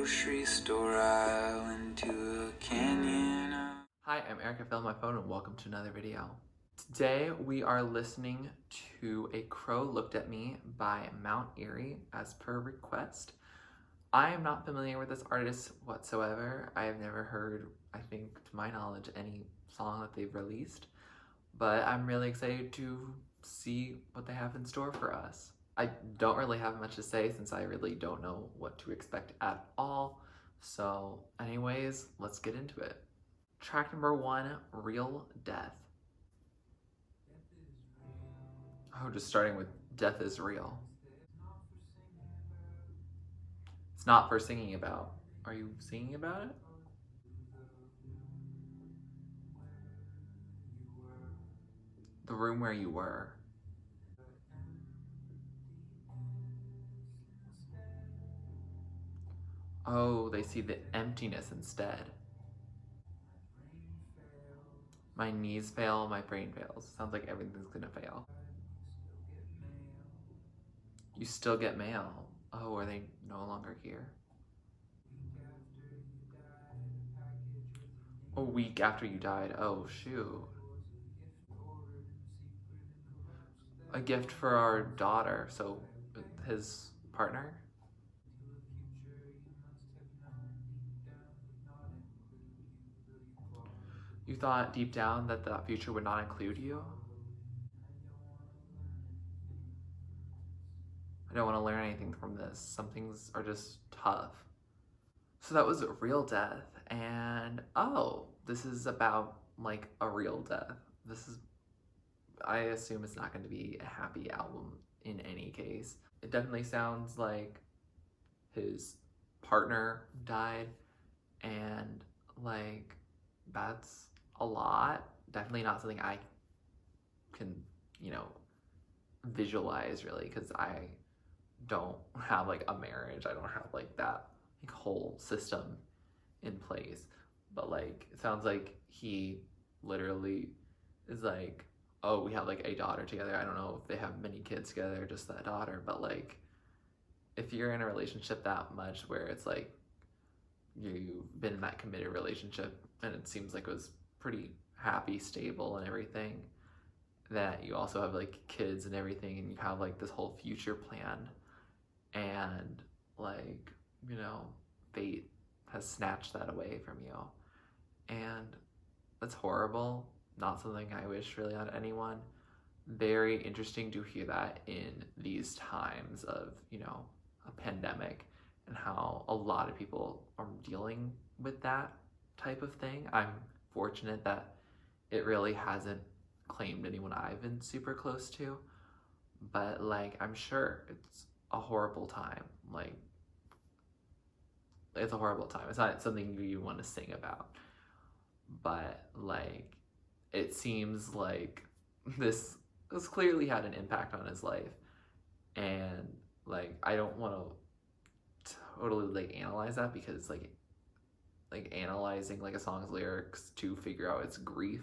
grocery store aisle into a canyon. Hi, I'm Eric. I found my phone and welcome to another video. Today we are listening to A Crow Looked at Me by Mount Eerie as per request. I am not familiar with this artist whatsoever. I have never heard, I think to my knowledge, any song that they've released, but I'm really excited to see what they have in store for us. I don't really have much to say since I really don't know what to expect at all. So anyways, let's get into it. Track number 1, Real Death. Oh, just starting with Death is Real. It's not for singing about. Are you singing about it? The room where you were. Oh, they see the emptiness instead. My knees fail, my brain fails. Sounds like everything's gonna fail. You still get mail. Oh, are they no longer here? A week after you died. Oh, shoot. A gift for our daughter. So, his partner? You thought deep down that that future would not include you? I don't want to learn anything from this. Some things are just tough. So that was Real Death, and oh, this is about like a real death. This is, I assume it's not going to be a happy album in any case. It definitely sounds like his partner died, and like that's a lot. Definitely not something I can, visualize really, because I don't have like a marriage. I don't have like that like whole system in place. But like it sounds like he literally is like, oh, we have like a daughter together. I don't know if they have many kids together, just that daughter, but like if you're in a relationship that much where it's like you've been in that committed relationship and it seems like it was pretty happy, stable and everything, that you also have like kids and everything and you have like this whole future plan, and like, fate has snatched that away from you, and that's horrible. Not something I wish really on anyone. Very interesting to hear that in these times of, a pandemic, and how a lot of people are dealing with that type of thing. I'm fortunate that it really hasn't claimed anyone I've been super close to, but like I'm sure it's a horrible time. Like it's a horrible time. It's not something you want to sing about, but like it seems like this clearly had an impact on his life, and like I don't want to totally like analyze that, because like analyzing like a song's lyrics to figure out its grief,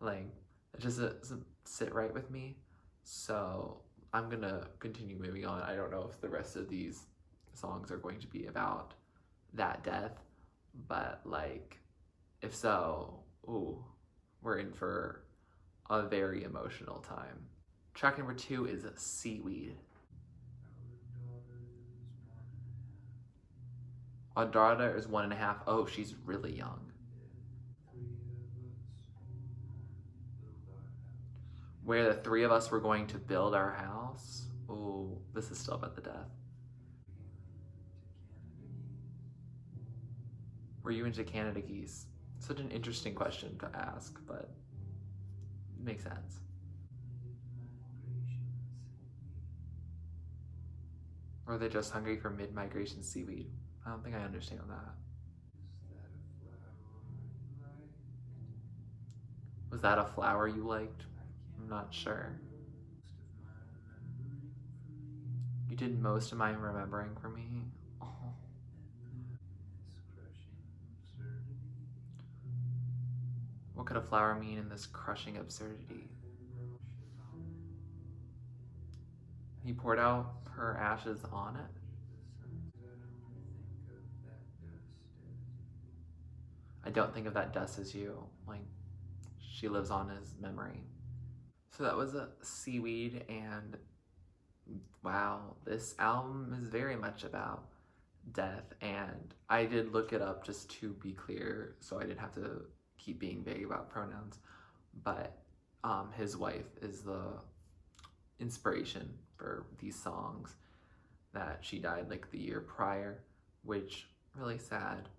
like it just doesn't sit right with me. So I'm gonna continue moving on. I don't know if the rest of these songs are going to be about that death, but like if so, ooh, we're in for a very emotional time. Track number 2 is Seaweed. Our daughter is 1.5. Oh, she's really young. Where the 3 of us were going to build our house. Oh, this is still about the death. Were you into Canada geese? Such an interesting question to ask, but it makes sense. Or are they just hungry for mid-migration seaweed? I don't think I understand that. Was that a flower you liked? I'm not sure. You did most of my remembering for me. Oh. What could a flower mean in this crushing absurdity? He poured out her ashes on it. I don't think of that dust as you. Like, she lives on as memory. So that was a Seaweed, and wow, this album is very much about death. And I did look it up just to be clear, so I didn't have to keep being vague about pronouns. But his wife is the inspiration for these songs. That she died like the year prior, which really sad.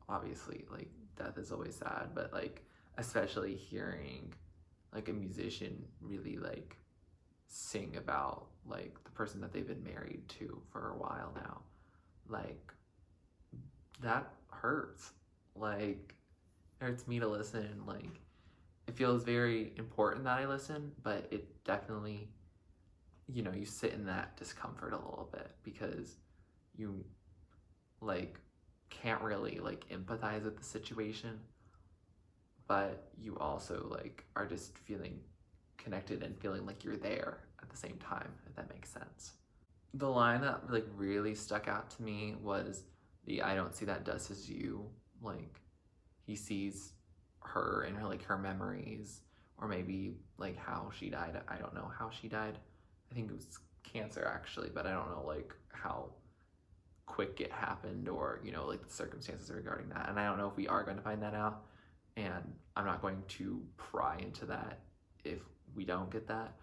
Obviously, like, death is always sad, but like, especially hearing like a musician really like sing about like the person that they've been married to for a while now, like, that hurts. Like, it hurts me to listen. Like, it feels very important that I listen, but it definitely, you know, you sit in that discomfort a little bit because you like can't really like empathize with the situation, but you also like are just feeling connected and feeling like you're there at the same time, if that makes sense. The line that like really stuck out to me was the "I don't see that dust as you." Like, he sees her and her like her memories, or maybe like how she died. I don't know how she died. I think it was cancer actually, but I don't know like how quick it happened, or you know, like the circumstances regarding that. And I don't know if we are going to find that out, and I'm not going to pry into that if we don't get that.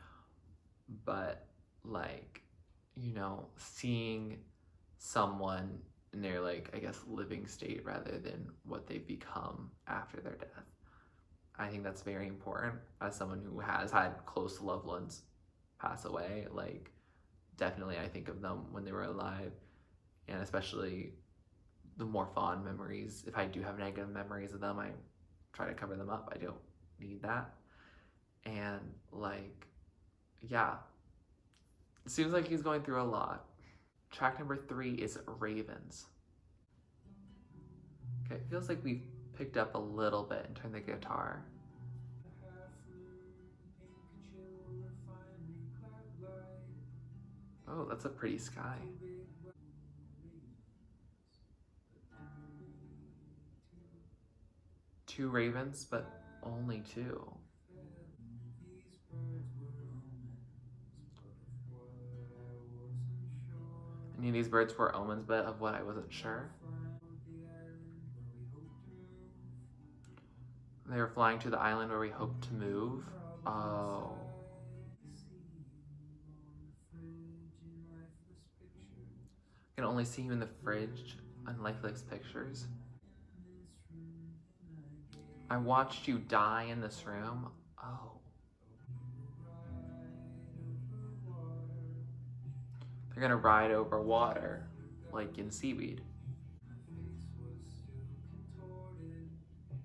But like, you know, seeing someone in their like, I guess, living state rather than what they've become after their death, I think that's very important. As someone who has had close loved ones pass away, like, definitely I think of them when they were alive, and especially the more fond memories. If I do have negative memories of them, I try to cover them up. I don't need that. And like, yeah, it seems like he's going through a lot. Track number 3 is Ravens. Okay, it feels like we've picked up a little bit and turned the guitar. Oh, that's a pretty sky. 2 ravens, but only 2. Any of these birds were omens, but of what I wasn't sure. They were flying to the island where we hoped to move. Oh. I can only see you in the fridge on lifeless pictures. I watched you die in this room. Oh. They're gonna ride over water, like in Seaweed.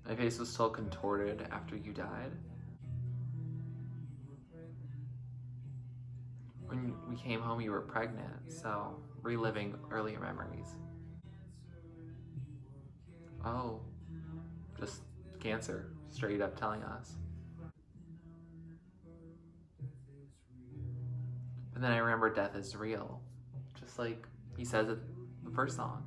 My face was still contorted after you died. When we came home, you were pregnant, so reliving earlier memories. Oh, just cancer, straight up telling us. But then I remember death is real, just like he says it the first song.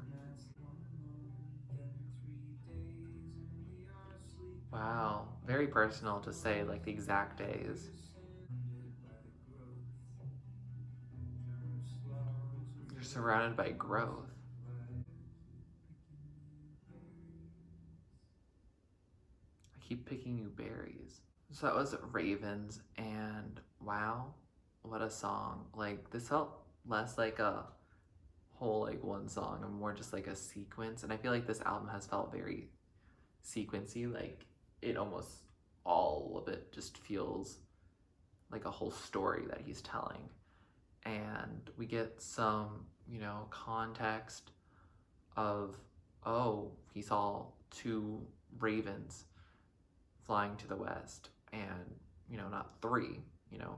Wow, very personal to say like the exact days. You're surrounded by growth. I keep picking you berries. So that was Ravens, and wow, what a song. Like, this felt less like a whole like one song and more just like a sequence. And I feel like this album has felt very sequency. Like, it almost, all of it just feels like a whole story that he's telling. And we get some, you know, context of, oh, he saw 2 ravens flying to the west, and, you know, not 3, you know,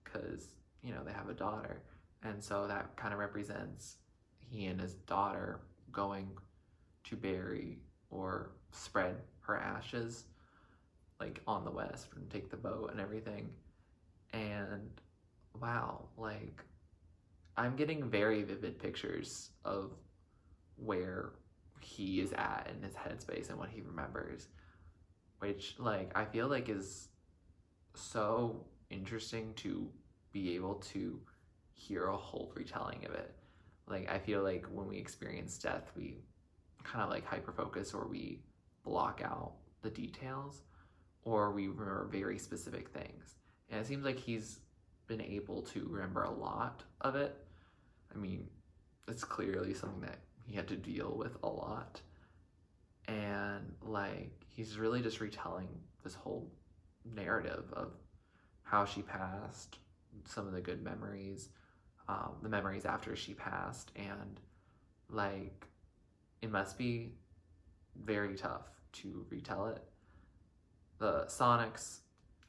because, you know, they have a daughter. And so that kind of represents he and his daughter going to bury or spread her ashes like on the west and take the boat and everything. And wow, like, I'm getting very vivid pictures of where he is at in his headspace and what he remembers, which like I feel like is so interesting to be able to hear a whole retelling of it. Like I feel like when we experience death, we kind of like hyper focus, or we block out the details, or we remember very specific things. And it seems like he's been able to remember a lot of it. I mean, it's clearly something that he had to deal with a lot. And like he's really just retelling this whole narrative of how she passed, some of the good memories, the memories after she passed, and like it must be very tough to retell it. The sonics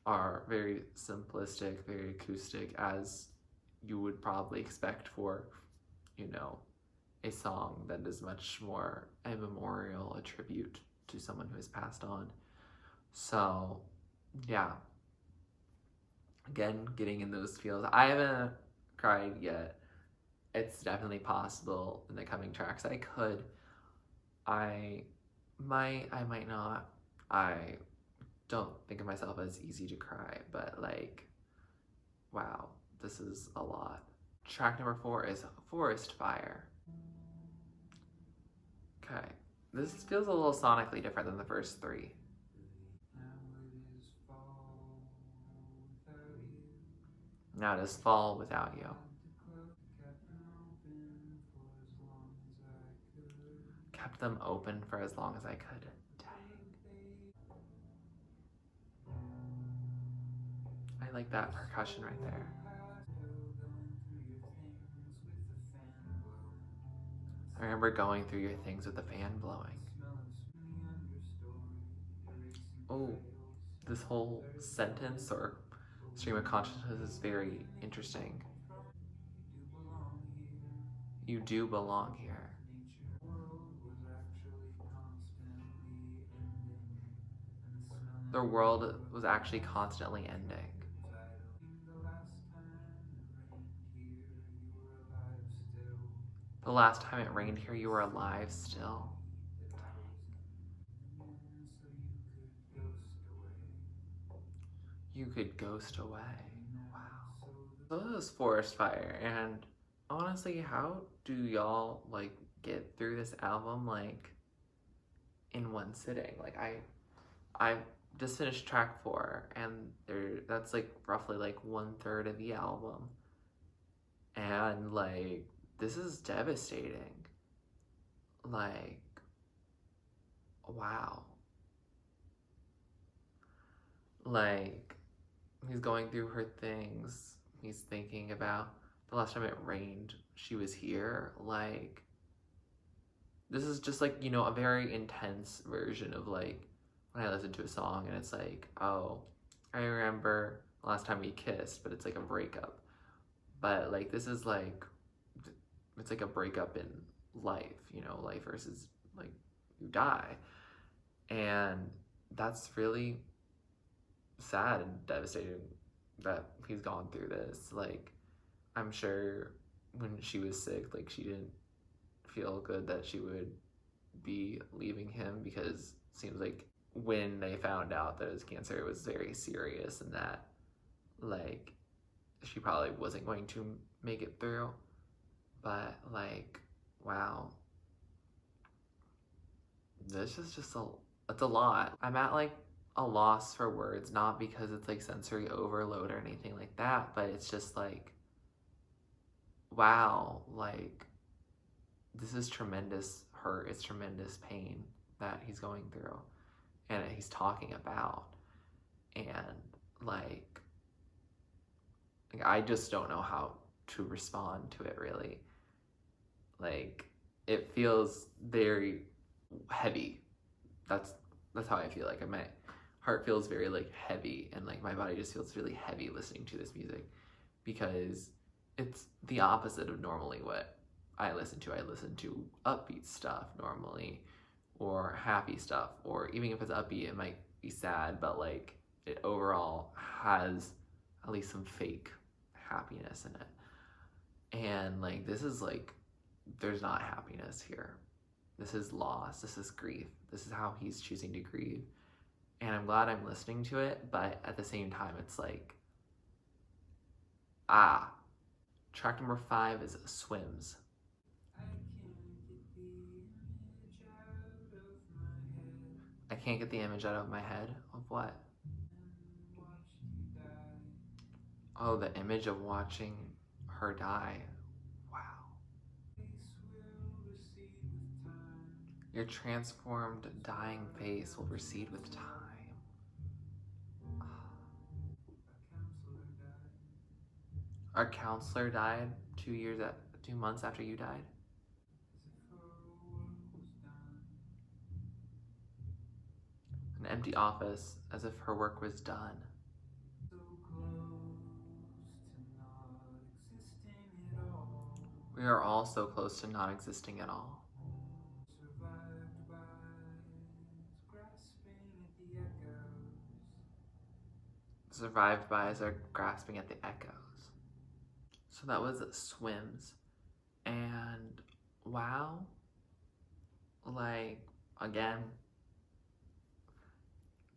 are very simplistic, very acoustic, as you would probably expect for, you know, a song that is much more a memorial, a tribute to someone who has passed on. So, yeah. Again, getting in those feels. I haven't cried yet. It's definitely possible in the coming tracks. I could. I might not. I don't think of myself as easy to cry, but like, wow, this is a lot. Track number 4 is Forest Fire. Okay, this feels a little sonically different than the first 3. Now it is fall without you. Kept them open for as long as I could. I like that percussion right there. I remember going through your things with the fan blowing. Oh, this whole sentence or stream of consciousness is very interesting. You do belong here. The world was actually constantly ending. The last time it rained here, you were alive still. You could ghost away. Wow. So this is Forest Fire, and honestly, how do y'all like get through this album like in one sitting? Like I just finished track 4, and that's like roughly like 1/3 of the album, and like this is devastating. Like, wow. Like, he's going through her things. He's thinking about the last time it rained, she was here. Like, this is just like, you know, a very intense version of like when I listen to a song and it's like, oh, I remember the last time we kissed, but it's like a breakup. But like, this is like, it's like a breakup in life, you know, life versus like you die. And that's really sad and devastating that he's gone through this. Like, I'm sure when she was sick, like, she didn't feel good that she would be leaving him, because it seems like when they found out that it was cancer, it was very serious, and that, like, she probably wasn't going to make it through. But, like, wow. This is just it's a lot. I'm at, like, a loss for words, not because it's, like, sensory overload or anything like that, but it's just, like, wow, like, this is tremendous hurt, it's tremendous pain that he's going through, and that he's talking about, and, like, I just don't know how to respond to it, really. Like, it feels very heavy. That's how I feel. Like, my heart feels very, like, heavy, and, like, my body just feels really heavy listening to this music, because it's the opposite of normally what I listen to. I listen to upbeat stuff normally, or happy stuff, or even if it's upbeat, it might be sad, but, like, it overall has at least some fake happiness in it. And, like, this is, like, there's not happiness here. This is loss, this is grief, this is how he's choosing to grieve. And I'm glad I'm listening to it, but at the same time, it's like, Track number 5 is Swims. I can't get the image out of my head. Of what? Oh, the image of watching her die. Wow. Your transformed, dying face will recede with time. Our counselor died 2 months after you died. An empty office, as if her work was done. We are all so close to not existing at all. Survived by as are grasping at the echoes. So that was Swims. And wow, like, again,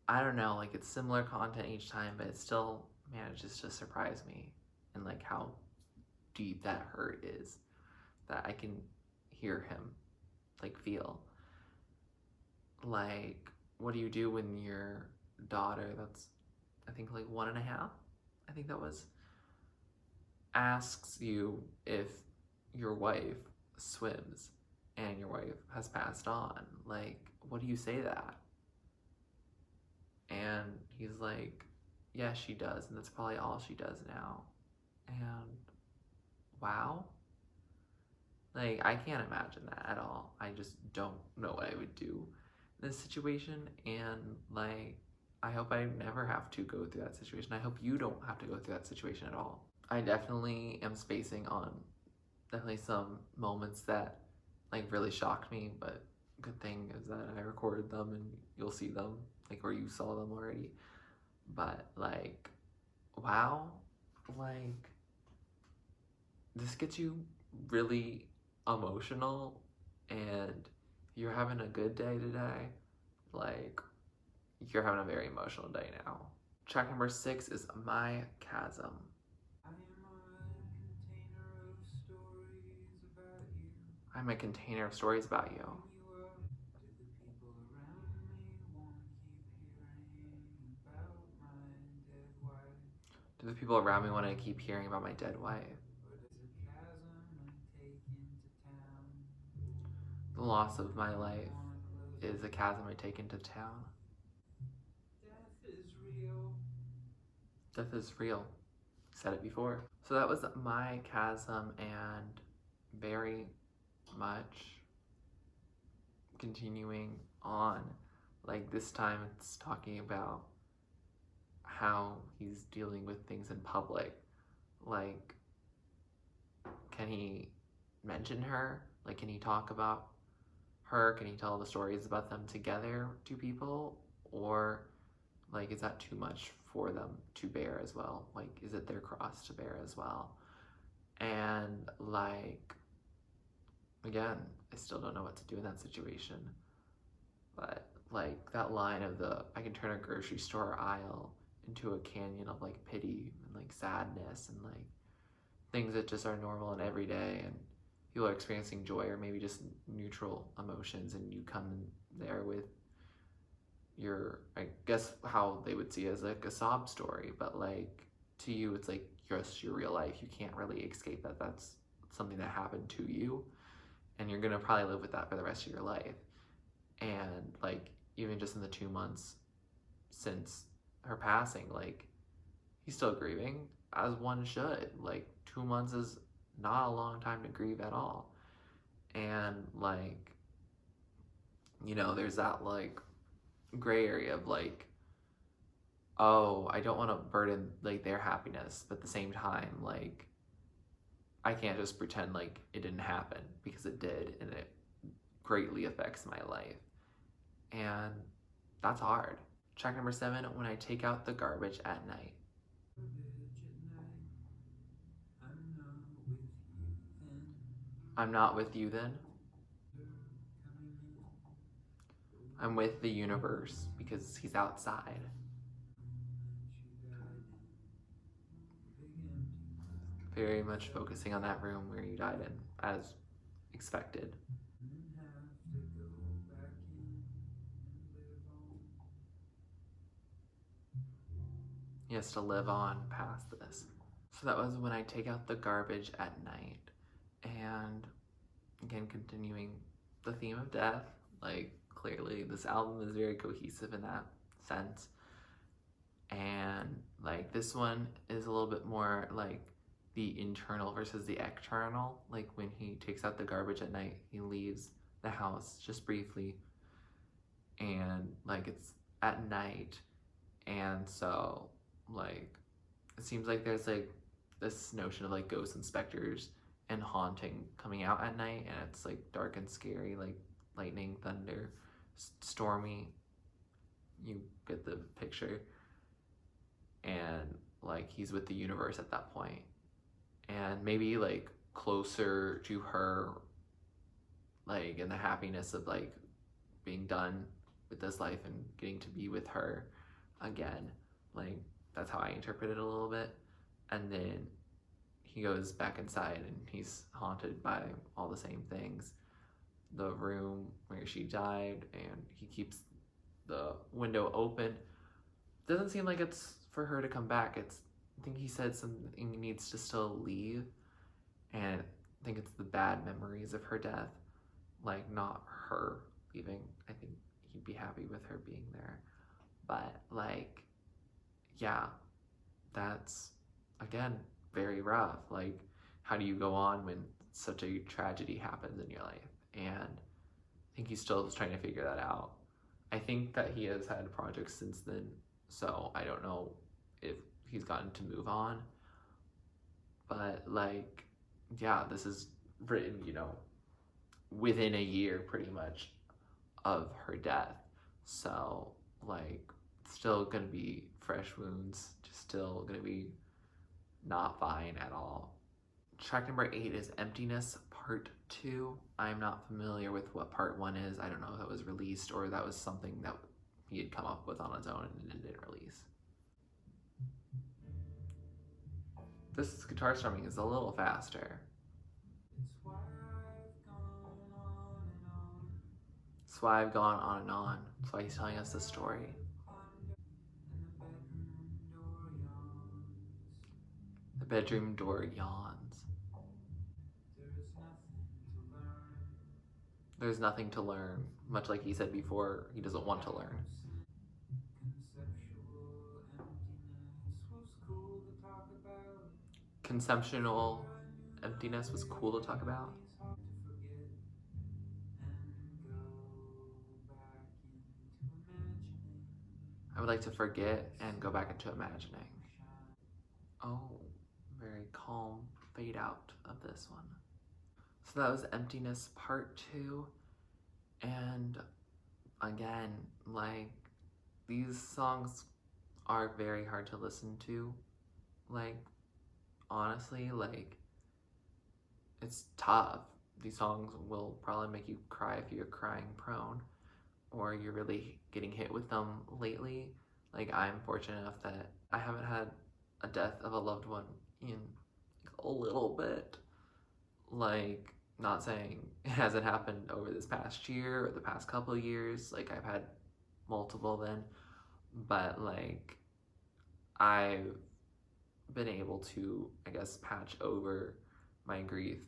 I don't know, like, it's similar content each time, but it still manages to surprise me, and like how deep that hurt is, that I can hear him, like, feel. Like, what do you do when your daughter, that's I think like 1.5, I think that was, asks you if your wife swims and your wife has passed on? Like, what do you say to that? And he's like, yeah, she does, and that's probably all she does now. And wow, like, I can't imagine that at all. I just don't know what I would do in this situation. And like, I hope I never have to go through that situation. I hope you don't have to go through that situation at all. I definitely am spacing on definitely some moments that like really shocked me, but good thing is that I recorded them and you'll see them, like, or you saw them already. But like, wow, like, this gets you really emotional, and you're having a good day today, like, you're having a very emotional day now. Track number 6 is My Chasm. I'm a container of stories about you. Do the people around me want to keep hearing about my dead wife? The loss of my life is a chasm I take into town. Death is real. Said it before. So that was My Chasm, and very much continuing on. Like, this time it's talking about how he's dealing with things in public. Like, can he mention her? Like, can he talk about her? Can he tell the stories about them together to people? Or like, is that too much for them to bear as well? Like, is it their cross to bear as well? And like, again, I still don't know what to do in that situation. But like, that line of I can turn a grocery store aisle into a canyon of like pity and like sadness and like things that just are normal and everyday, and people are experiencing joy or maybe just neutral emotions, and you come there with your, I guess how they would see it as like a sob story, but like, to you it's like just your real life. You can't really escape that. That's something that happened to you, and you're gonna probably live with that for the rest of your life. And like, even just in the 2 months since her passing, like, he's still grieving, as one should. Like, 2 months is not a long time to grieve at all. And like, you know, there's that like gray area of like, oh, I don't want to burden like their happiness, but at the same time, like, I can't just pretend like it didn't happen, because it did, and it greatly affects my life. And that's hard. Track number 7, When I Take Out the Garbage at Night. I'm not with you then. I'm with the universe because he's outside. Very much focusing on that room where you died in, as expected. He has to live on past this. So that was when I take out the garbage at night. And again, continuing the theme of death. Like, clearly, this album is very cohesive in that sense. And, like, this one is a little bit more like the internal versus the external. Like, when he takes out the garbage at night, he leaves the house just briefly. And, like, it's at night. And so, like, it seems like there's, like, this notion of, like, ghosts and specters and haunting coming out at night, and it's like dark and scary, like lightning, thunder, stormy. You get the picture. And like he's with the universe at that point, and maybe like closer to her, like in the happiness of like being done with this life and getting to be with her again. Like, that's how I interpret it a little bit. And then he goes back inside and he's haunted by all the same things. The room where she died, and he keeps the window open. Doesn't seem like it's for her to come back. I think he said something needs to still leave, and I think it's the bad memories of her death, like not her leaving. I think he'd be happy with her being there. But like, yeah, that's again very rough. Like, how do you go on when such a tragedy happens in your life? And I think he's still trying to figure that out. I think that he has had projects since then, so I don't know if he's gotten to move on. But like, yeah, this is written, within a year pretty much of her death. So like, still gonna be fresh wounds, just still gonna be not fine at all. Track number 8 is Emptiness Part 2. I'm not familiar with what Part 1 is. I don't know if that was released or that was something that he had come up with on his own and it didn't release. This guitar strumming is a little faster. That's why I've gone on and on. That's why he's telling us the story. The bedroom door yawns. There's nothing to learn, much like he said before, he doesn't want to learn. Conceptual emptiness was cool to talk about. I would like to forget and go back into imagining. Oh, very calm fade out of this one. So that was Emptiness Part 2. And again, like, these songs are very hard to listen to. Like, honestly, like, it's tough. These songs will probably make you cry if you're crying prone, or you're really getting hit with them lately. Like, I'm fortunate enough that I haven't had a death of a loved one in a little bit. Like, not saying it hasn't happened over this past year or the past couple of years. Like, I've had multiple then, but like, I've been able to, I guess, patch over my grief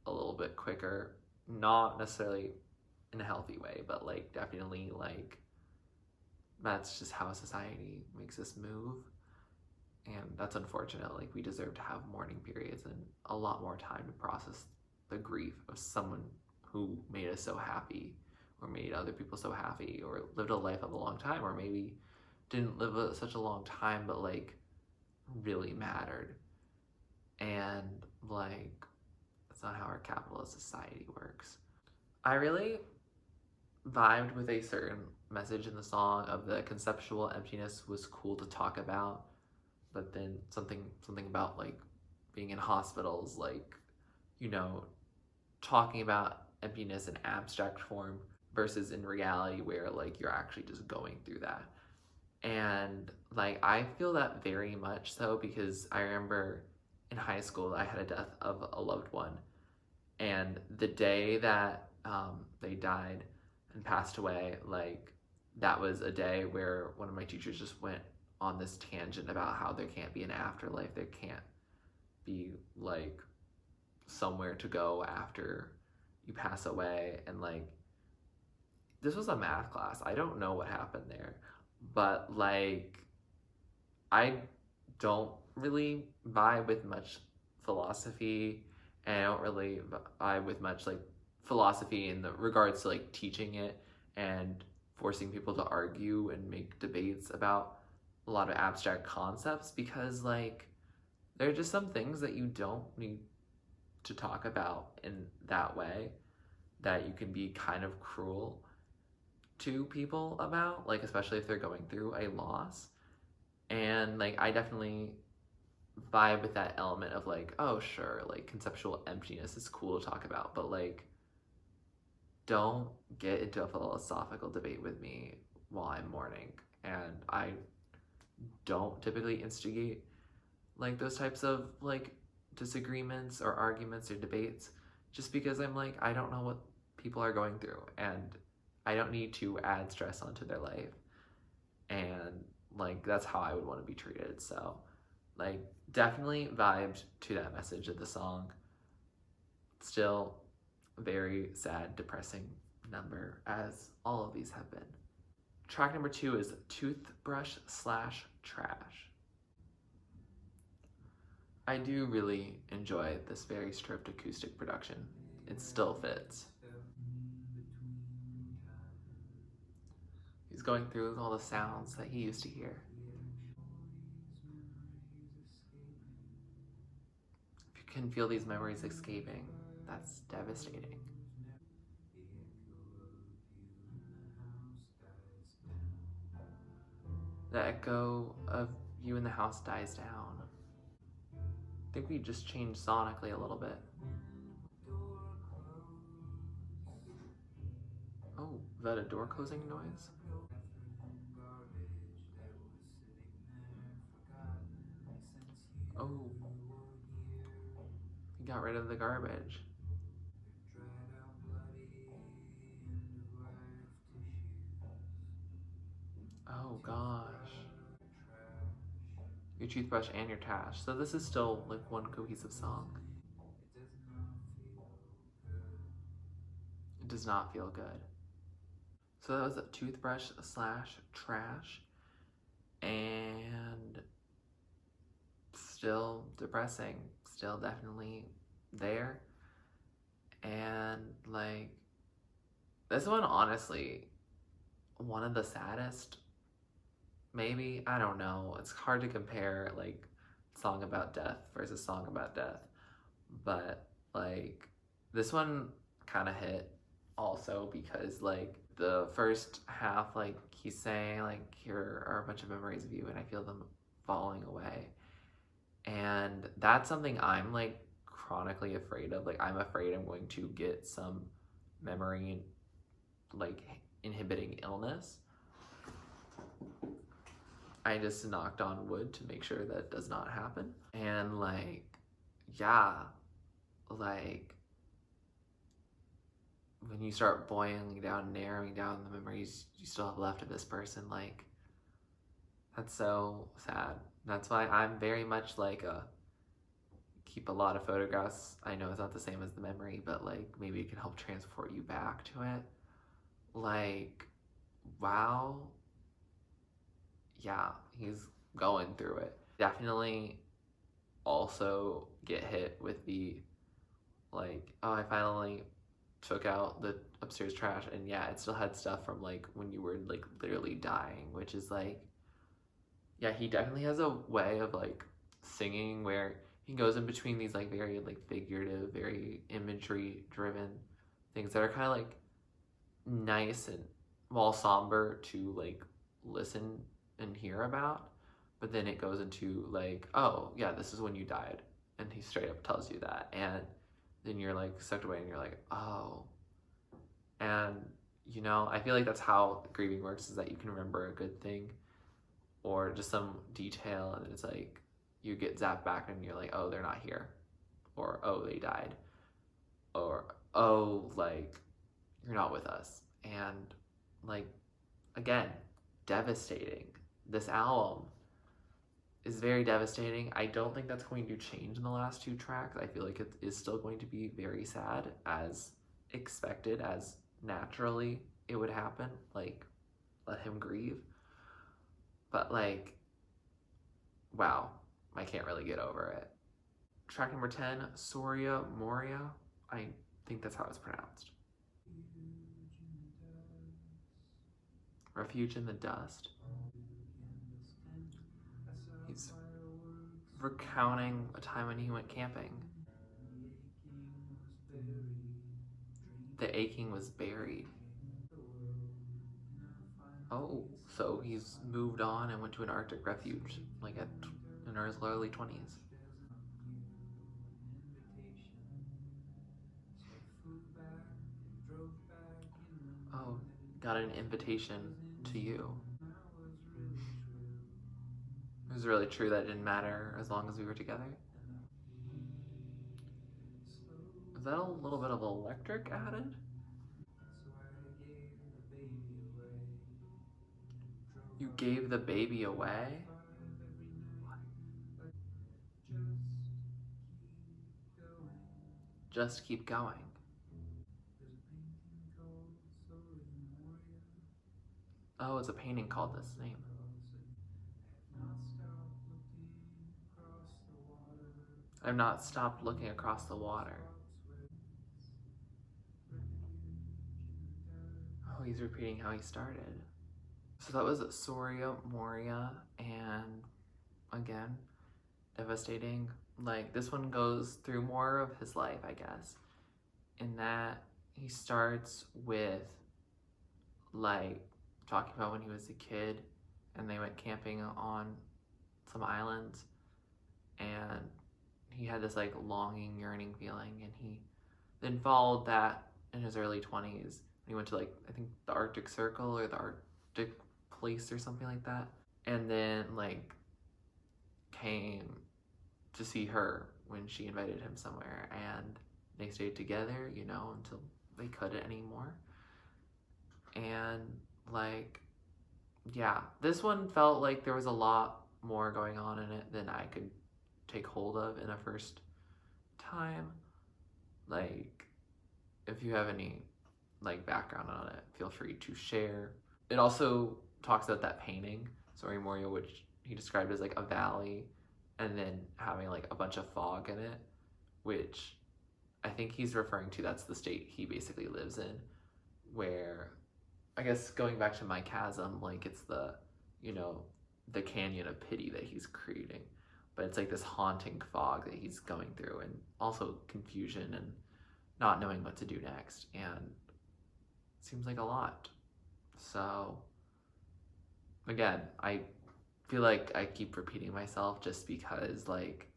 a little bit quicker. Not necessarily in a healthy way, but like, definitely, like, that's just how society makes us move. And that's unfortunate. Like, we deserve to have mourning periods and a lot more time to process the grief of someone who made us so happy, or made other people so happy, or lived a life of a long time, or maybe didn't live such a long time, but like really mattered. And like, that's not how our capitalist society works. I really vibed with a certain message in the song of the conceptual emptiness was cool to talk about, but then something about like being in hospitals, like, talking about emptiness in abstract form versus in reality where like you're actually just going through that. And like I feel that very much so, because I remember in high school I had a death of a loved one, and the day that they died and passed away, like that was a day where one of my teachers just went on this tangent about how there can't be an afterlife, there can't be like somewhere to go after you pass away. And like this was a math class, I don't know what happened there, but like I don't really vibe with much philosophy, and I don't really vibe with much like philosophy in the regards to like teaching it and forcing people to argue and make debates about a lot of abstract concepts, because like there are just some things that you don't need to talk about in that way, that you can be kind of cruel to people about, like especially if they're going through a loss. And like I definitely vibe with that element of like, oh sure, like conceptual emptiness is cool to talk about, but like don't get into a philosophical debate with me while I'm mourning. And I don't typically instigate like those types of like disagreements or arguments or debates, just because I'm like, I don't know what people are going through, and I don't need to add stress onto their life. And like that's how I would want to be treated. So like definitely vibed to that message of the song. Still very sad, depressing number, as all of these have been. Track number 2 is Toothbrush / Trash. I do really enjoy this very stripped acoustic production. It still fits. He's going through all the sounds that he used to hear. If you can feel these memories escaping, that's devastating. The echo of you in the house dies down. I think we just changed sonically a little bit. Oh, is that a door closing noise? Oh, he got rid of the garbage. Oh gosh. Your toothbrush and your trash. So this is still like one cohesive song. It does not feel good. So that was a Toothbrush / Trash. And still depressing. Still definitely there. And like this one, honestly, one of the saddest, maybe. I don't know, it's hard to compare like song about death versus song about death, but like this one kind of hit also, because like the first half, like he's saying like, here are a bunch of memories of you and I feel them falling away, and that's something I'm like chronically afraid of. Like I'm afraid I'm going to get some memory like inhibiting illness. I just knocked on wood to make sure that does not happen. And like, yeah, like when you start boiling down, narrowing down the memories you still have left of this person, like that's so sad. That's why I'm very much like keep a lot of photographs. I know it's not the same as the memory, but like maybe it can help transport you back to it. Like, wow. Yeah, he's going through it. Definitely also get hit with the like, oh, I finally took out the upstairs trash, and yeah, it still had stuff from like when you were like literally dying, which is like, yeah, he definitely has a way of like singing where he goes in between these like very like figurative, very imagery driven things that are kind of like nice and while somber to like listen and hear about, but then it goes into like, oh yeah, this is when you died, and he straight up tells you that, and then you're like sucked away and you're like, oh. And you know, I feel like that's how grieving works, is that you can remember a good thing or just some detail, and it's like you get zapped back and you're like, oh, they're not here, or oh, they died, or oh, like you're not with us. And like, again, devastating. This album is very devastating. I don't think that's going to change in the last two tracks. I feel like it is still going to be very sad, as expected, as naturally it would happen. Like, let him grieve. But like, wow, I can't really get over it. Track number 10, Soria Moria. I think that's how it's pronounced. Refuge in the Dust. He's recounting a time when he went camping. The aching was buried. Oh, so he's moved on and went to an Arctic refuge, like in his early 20s. Oh, got an invitation to you. It was really true that it didn't matter as long as we were together. Is that a little bit of electric added? You gave the baby away? Just keep going. Oh, it's a painting called this name. I've not stopped looking across the water. Oh, he's repeating how he started. So that was Soria Moria, and again, devastating. Like, this one goes through more of his life, I guess, in that he starts with like talking about when he was a kid and they went camping on some islands, and he had this like longing, yearning feeling, and he then followed that in his early 20s. He went to like, I think, the Arctic Circle or the Arctic place or something like that, and then like came to see her when she invited him somewhere, and they stayed together, you know, until they couldn't anymore. And like, yeah, this one felt like there was a lot more going on in it than I could take hold of in a first time. Like, if you have any like background on it, feel free to share. It also talks about that painting, Soria Moria, which he described as like a valley and then having like a bunch of fog in it, which I think he's referring to, that's the state he basically lives in, where, I guess going back to my chasm, like it's the, you know, the canyon of pity that he's creating, but it's like this haunting fog that he's going through, and also confusion and not knowing what to do next, and it seems like a lot. So again, I feel like I keep repeating myself just because like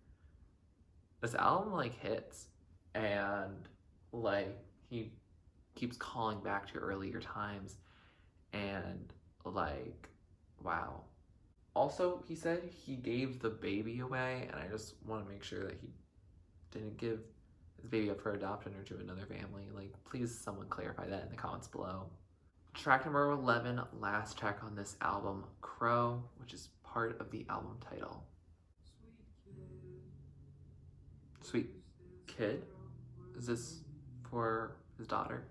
this album like hits, and like he keeps calling back to earlier times, and like, wow. Also, he said he gave the baby away, and I just want to make sure that he didn't give his baby up for adoption or to another family. Like, please someone clarify that in the comments below. Track number 11, last track on this album, Crow, which is part of the album title. Sweet Kid? Is this for his daughter?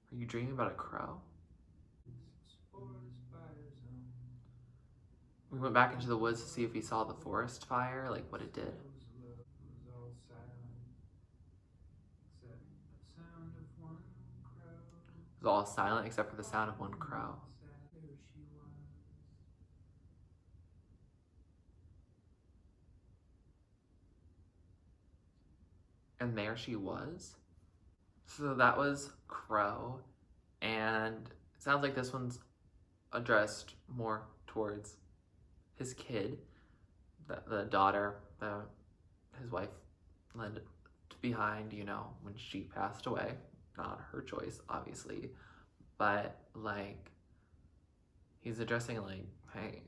Are you dreaming about a crow? We went back into the woods to see if we saw the forest fire, like what it did. It was all silent except for the sound of one crow. And there she was. So that was Crow, and it sounds like this one's addressed more towards his kid, the daughter that his wife led left behind, when she passed away. Not her choice, obviously, but like he's addressing like, hey,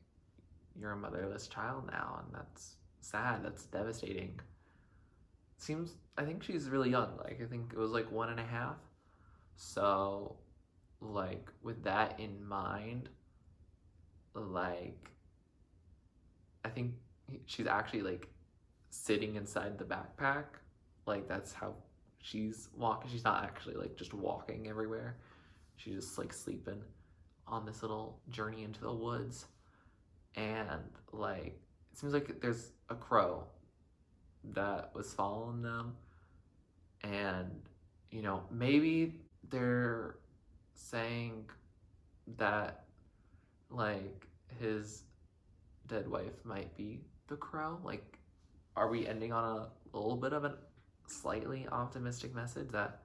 you're a motherless child now, and that's sad, that's devastating. I think she's really young, like I think it was like 1.5. So like with that in mind, like I think she's actually like sitting inside the backpack, like that's how she's walking. She's not actually like just walking everywhere, she's just like sleeping on this little journey into the woods. And like it seems like there's a crow that was following them, and maybe they're saying that like his dead wife might be the crow. Like, are we ending on a little bit of a slightly optimistic message that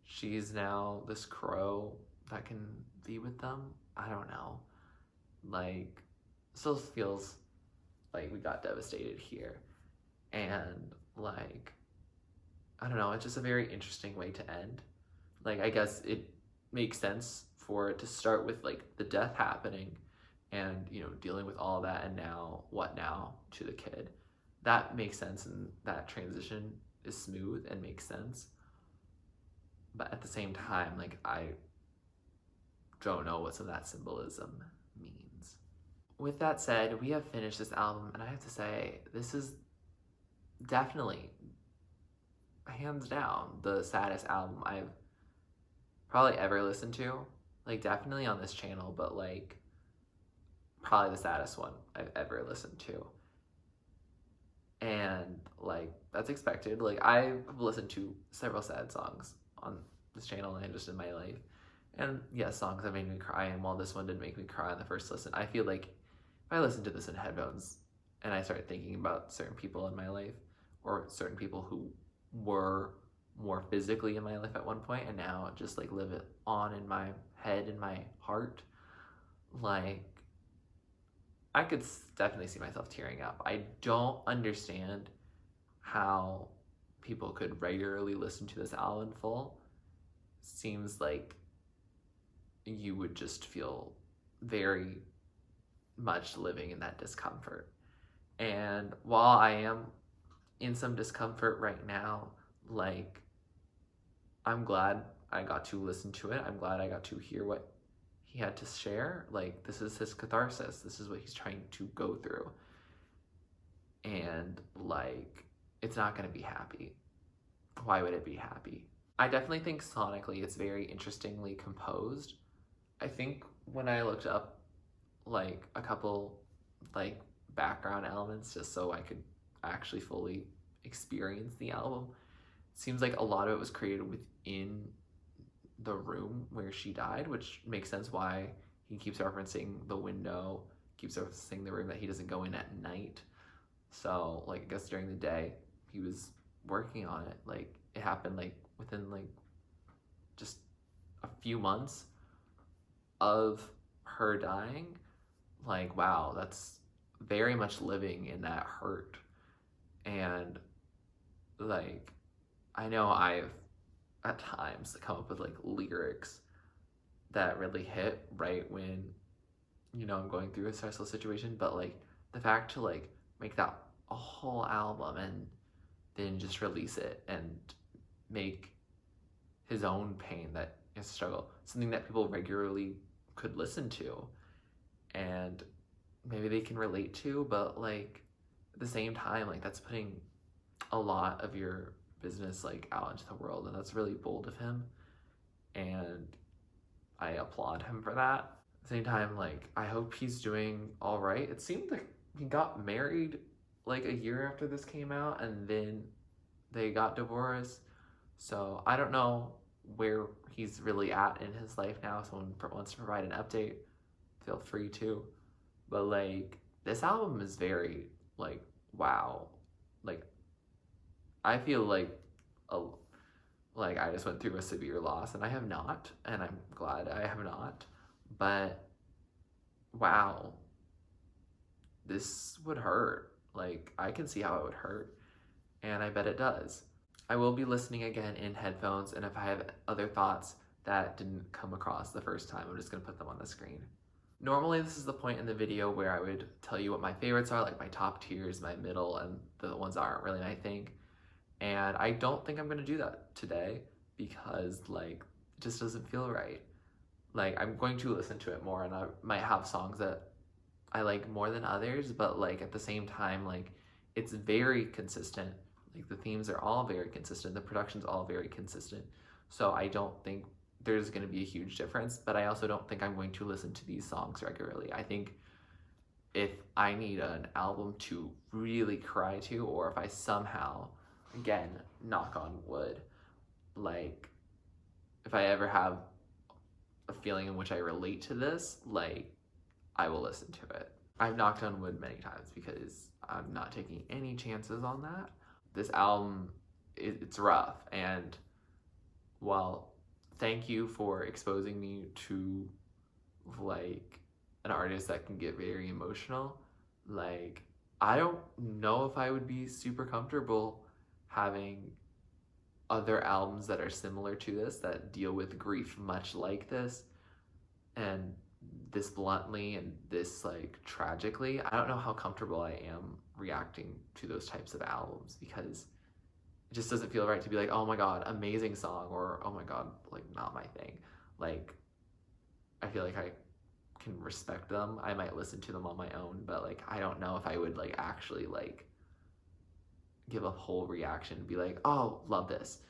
she's now this crow that can be with them? I don't know. Like, still feels like we got devastated here. And like, I don't know, it's just a very interesting way to end. Like, I guess it makes sense for it to start with like the death happening and dealing with all that, and now what now to the kid. That makes sense, and that transition is smooth and makes sense. But at the same time, like, I don't know what some of that symbolism means. With that said, we have finished this album, and I have to say, this is definitely, hands down, the saddest album I've probably ever listened to. Like, definitely on this channel, but like, probably the saddest one I've ever listened to. And like, that's expected. Like, I've listened to several sad songs on this channel and just in my life. And yes, songs that made me cry, and while this one didn't make me cry on the first listen, I feel like if I listen to this in headphones and I start thinking about certain people in my life, or certain people who were more physically in my life at one point and now just like live it on in my head and my heart, like, I could definitely see myself tearing up. I don't understand how people could regularly listen to this album full. Seems like you would just feel very much living in that discomfort. And while I am in some discomfort right now, like, I'm glad I got to listen to it. I'm glad I got to hear what he had to share. Like, this is his catharsis. This is what he's trying to go through. And like, it's not going to be happy. Why would it be happy? I definitely think sonically it's very interestingly composed. I think when I looked up like a couple like background elements just so I could actually fully experience the album, it seems like a lot of it was created within the room where she died, which makes sense why he keeps referencing the window, keeps referencing the room that he doesn't go in at night. So like, I guess during the day he was working on it. Like, it happened like within like just a few months of her dying. Like, wow, that's very much living in that hurt. And like, I know I've at times come up with like lyrics that really hit right when I'm going through a stressful situation, but like the fact to like make that a whole album and then just release it and make his own pain, that his struggle, something that people regularly could listen to and maybe they can relate to, but like at the same time, like, that's putting a lot of your business like out into the world, and that's really bold of him, and I applaud him for that. At the same time, like, I hope he's doing all right. It seemed like he got married like a year after this came out, and then they got divorced. So I don't know where he's really at in his life now. If someone wants to provide an update, feel free to. But like, this album is very like, wow. Like, I feel like I just went through a severe loss, and I have not, and I'm glad I have not. But wow, this would hurt. Like, I can see how it would hurt, and I bet it does. I will be listening again in headphones, and if I have other thoughts that didn't come across the first time, I'm just gonna put them on the screen. Normally this is the point in the video where I would tell you what my favorites are, like my top tiers, my middle, and the ones that aren't really my thing. And I don't think I'm gonna do that today because like it just doesn't feel right. Like I'm going to listen to it more, and I might have songs that I like more than others, but like at the same time, like it's very consistent. Like the themes are all very consistent, the production's all very consistent. So I don't think there's going to be a huge difference, but I also don't think I'm going to listen to these songs regularly. I think if I need an album to really cry to, or if I somehow, again, knock on wood, like if I ever have a feeling in which I relate to this, like I will listen to it. I've knocked on wood many times because I'm not taking any chances on that. This album, it's rough, and well, thank you for exposing me to like an artist that can get very emotional. Like I don't know if I would be super comfortable having other albums that are similar to this, that deal with grief much like this, and this bluntly and this like tragically. I don't know how comfortable I am reacting to those types of albums, because it just doesn't feel right to be like, oh my god, amazing song, or oh my god, like not my thing. Like I feel like I can respect them. I might listen to them on my own, but like I don't know if I would like actually like give a whole reaction and be like, oh, love this.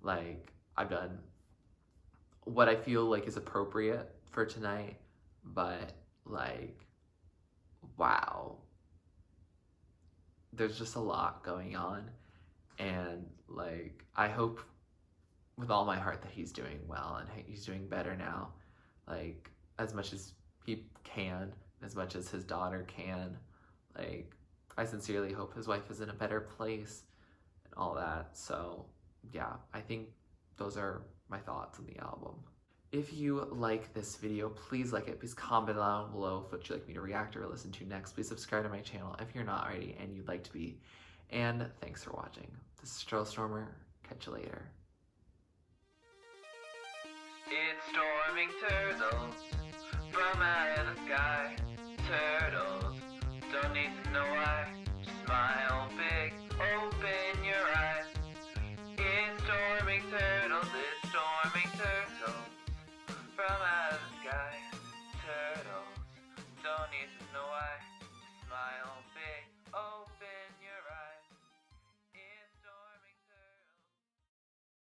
Like I've done what I feel like is appropriate for tonight, but like wow, there's just a lot going on, and like I hope with all my heart that he's doing well and he's doing better now, like as much as he can, as much as his daughter can. Like I sincerely hope his wife is in a better place and all that. So yeah, I think those are my thoughts on the album. If you like this video, please like it. Please comment down below what you'd like me to react or listen to next. Please subscribe to my channel if you're not already and you'd like to be. And thanks for watching. This is TurtleStormer. Catch you later. It's storming turtles from out of the sky. Turtles don't need to know why. Smile big, open